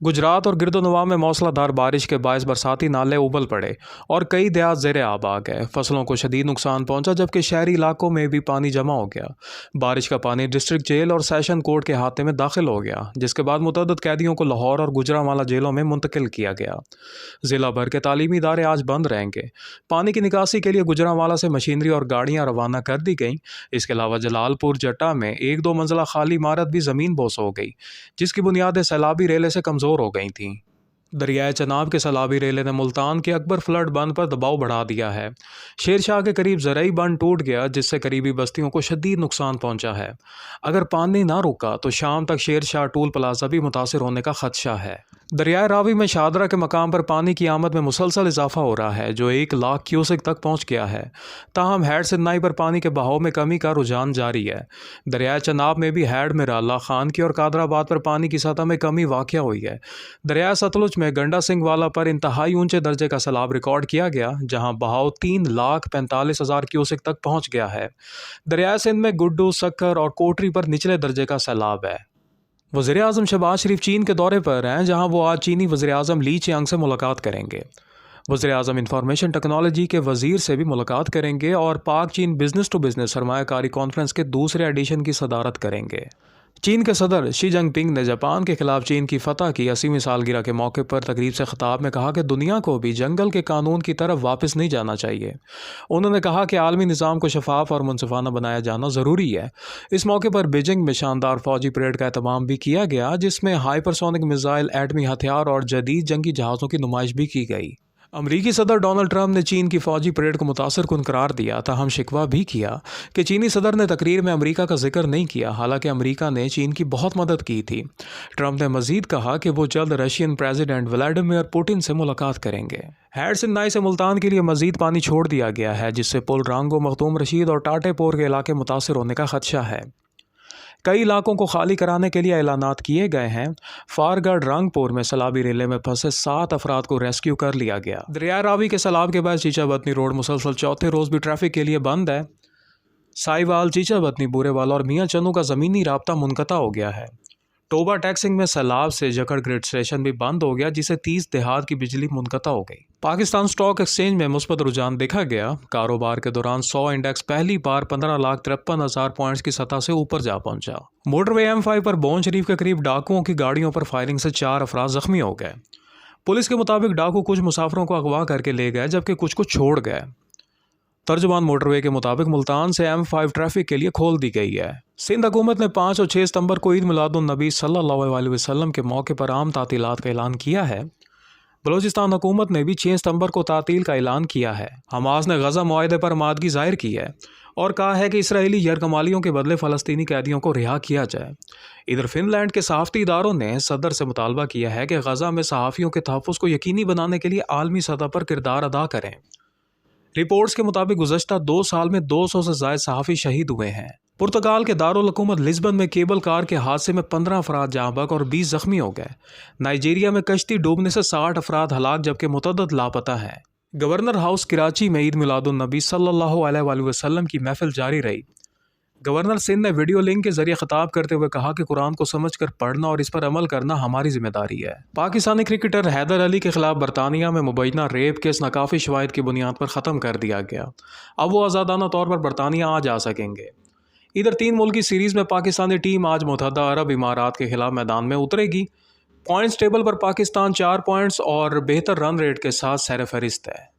गुजरात और गिरदोनवा में मौसलाधार बारिश के बायस बरसाती नाले उबल पड़े और कई देहात ज़ेरे आब आ गए। फसलों को शदीद नुकसान पहुंचा, जबकि शहरी इलाकों में भी पानी जमा हो गया। बारिश का पानी डिस्ट्रिक्ट जेल और सेशन कोर्ट के अहाते में दाखिल हो गया, जिसके बाद मुतअद्दिद कैदियों को लाहौर और गुजरांवाला जेलों में मुंतकिल किया गया। ज़िला भर के तालीमी इदारे आज बंद रहेंगे। पानी की निकासी के लिए गुजरांवाला से मशीनरी और गाड़ियाँ रवाना कर दी गईं। इसके अलावा जलालपुर जट्टा में एक दो मंजिला खाली इमारत भी ज़मीन बोस हो गई, जिसकी बुनियादें सैलाबी रेले से कमज़ोर हो गई थीं। दरियाए चनाब के सैलाबी रेले ने मुल्तान के अकबर फ्लड बंद पर दबाव बढ़ा दिया है। शेरशाह के करीब ज़रई बंद टूट गया, जिससे करीबी बस्तियों को शदीद नुकसान पहुंचा है। अगर पानी ना रुका तो शाम तक शेरशाह टूल प्लाजा भी मुतासिर होने का खदशा है। दरियाए रावी में शादरा के मकाम पर पानी की आमद में मुसलसल इजाफा हो रहा है, जो 1 लाख क्यूसेक तक पहुंच गया है। ताहम हैड सिन्नाई पर पानी के बहाव में कमी का रुझान जारी है। दरियाए चनाब में भी हैड में राला खान की और कादराबाद पर पानी की सतह में कमी वाक़या हुई है। दरियाए सतलुज में गंडा सिंह वाला पर इंतहाई ऊंचे दर्जे का सैलाब रिकॉर्ड किया गया, जहां बहाव 3,45,000 क्यूसेक तक पहुंच गया है। दरियाए सिंध में गुड्डू, सक्कर और कोटरी पर निचले दर्जे का सैलाब है। वज़ीर-ए-आज़म शहबाज शरीफ चीन के दौरे पर हैं, जहां वो आज चीनी वज़ीर-ए-आज़म ली चियांग से मुलाकात करेंगे। वज़ीर-ए-आज़म इंफॉर्मेशन टेक्नोलॉजी के वज़ीर से भी मुलाकात करेंगे और पाक चीन बिजनेस टू बिजनेस सरमायाकारी कॉन्फ्रेंस के दूसरे एडिशन की सदारत करेंगे। चीन के सदर शी जिनपिंग ने जापान के खिलाफ चीन की फतह की 80वीं सालगिरह के मौके पर तकरीब से खिताब में कहा कि दुनिया को भी जंगल के कानून की तरफ वापस नहीं जाना चाहिए। उन्होंने कहा कि आलमी निज़ाम को शफाफ और मुनसिफाना बनाया जाना ज़रूरी है। इस मौके पर बीजिंग में शानदार फौजी परेड का एहतमाम भी किया गया, जिसमें हाइपरसोनिक मिसाइल, एटमी हथियार और जदीद जंगी जहाज़ों की नुमाइश भी की गई। अमरीकी सदर डोनाल्ड ट्रंप ने चीन की फौजी परेड को मुतासर कुन करार दिया, ताहम शिकवा भी किया कि चीनी सदर ने तकरीर में अमरीका का जिक्र नहीं किया, हालांकि अमरीका ने चीन की बहुत मदद की थी। ट्रंप ने मजीद कहा कि वो जल्द रशियन प्रेसिडेंट व्लादिमीर पुतिन से मुलाकात करेंगे। हैड सिन्नाई से मुल्तान के लिए मजीद पानी छोड़ दिया गया है, जिससे पुल रांगो, मखदूम रशीद और टाटेपोर के इलाके मुतासर होने का खदशा है। कई इलाकों को खाली कराने के लिए ऐलानात किए गए हैं। फारगढ़ रंगपुर में सैलाबी रेले में फंसे 7 अफराद को रेस्क्यू कर लिया गया। दरियाए रावी के सैलाब के बाद चीचा बतनी रोड मुसलसल चौथे रोज़ भी ट्रैफिक के लिए बंद है। साहिवाल, चीचा बतनी, बूरेवाला और मियाँ चन्नू का ज़मीनी राब्ता मुनक़ता हो गया है। टोबा टैक्सिंग में सैलाब से जखड़ ग्रिड स्टेशन भी बंद हो गया, जिससे 30 देहात की बिजली मुनक़ता हो गई। पाकिस्तान स्टॉक एक्सचेंज में मुस्बत रुझान देखा गया। कारोबार के दौरान 100 इंडेक्स पहली बार 15,53,000 पॉइंट्स की सतह से ऊपर जा पहुंचा। मोटरवे M5 पर बोन शरीफ के करीब डाकुओं की गाड़ियों पर फायरिंग से 4 अफराद जख्मी हो गए। पुलिस के मुताबिक डाकू कुछ मुसाफिरों को अगवा करके ले गए, जबकि कुछ को छोड़ गए। तर्जुमान मोटरवे के मुताबिक मुल्तान से M5 ट्रैफिक के लिए खोल दी गई है। सिंध हुकूमत ने 5 और 6 सितंबर को ईद मिलादुन्नबी सल्लल्लाहु अलैहि वसल्लम के मौके पर आम तातीलात का ऐलान किया है। बलूचिस्तान हुकूमत ने भी 6 सितंबर को तातील का ऐलान किया है। हमास ने गजा मुआहदे पर आमादगी जाहिर की है और कहा है कि इसराइली यरगमालियों के बदले फ़लस्तीनी कैदियों को रिहा किया जाए। इधर फिनलैंड के सहाफ़ती इदारों ने सदर से मुतालबा किया है कि गजा में सहाफ़ियों के तहफ़्फ़ुज़ को यकीनी बनाने के लिए आलमी सतह पर किरदार अदा करें। रिपोर्ट्स के मुताबिक गुज़श्ता 2 साल में 200 से ज़ायद सहाफ़ी शहीद हुए हैं। पुर्तगाल के दारुल हुकूमत लिस्बन में केबल कार के हादसे में 15 अफराद जाँ बहक और 20 जख्मी हो गए। नाइजीरिया में कश्ती डूबने से 60 अफराद हलाक, जबकि मुतअद्दिद लापता हैं। गवर्नर हाउस कराची में ईद मिलादुन्नबी सल्लल्लाहु अलैहि वसल्लम की महफिल जारी रही। गवर्नर सिंध ने वीडियो लिंक के जरिए खिताब करते हुए कहा कि कुरान को समझकर पढ़ना और इस पर अमल करना हमारी जिम्मेदारी है। पाकिस्तानी क्रिकेटर हैदर अली के खिलाफ बरतानिया में मुबैना रेप केस नाकाफी शवाहिद की बुनियाद पर ख़त्म कर दिया गया। अब वो आज़ादाना तौर पर बरतानिया आ जा सकेंगे। इधर 3 मुल्की सीरीज़ में पाकिस्तानी टीम आज मुत्तहदा अरब इमारात के खिलाफ मैदान में उतरेगी। पॉइंट्स टेबल पर पाकिस्तान 4 पॉइंट्स और बेहतर रन रेट के साथ सर फहरिस्त है।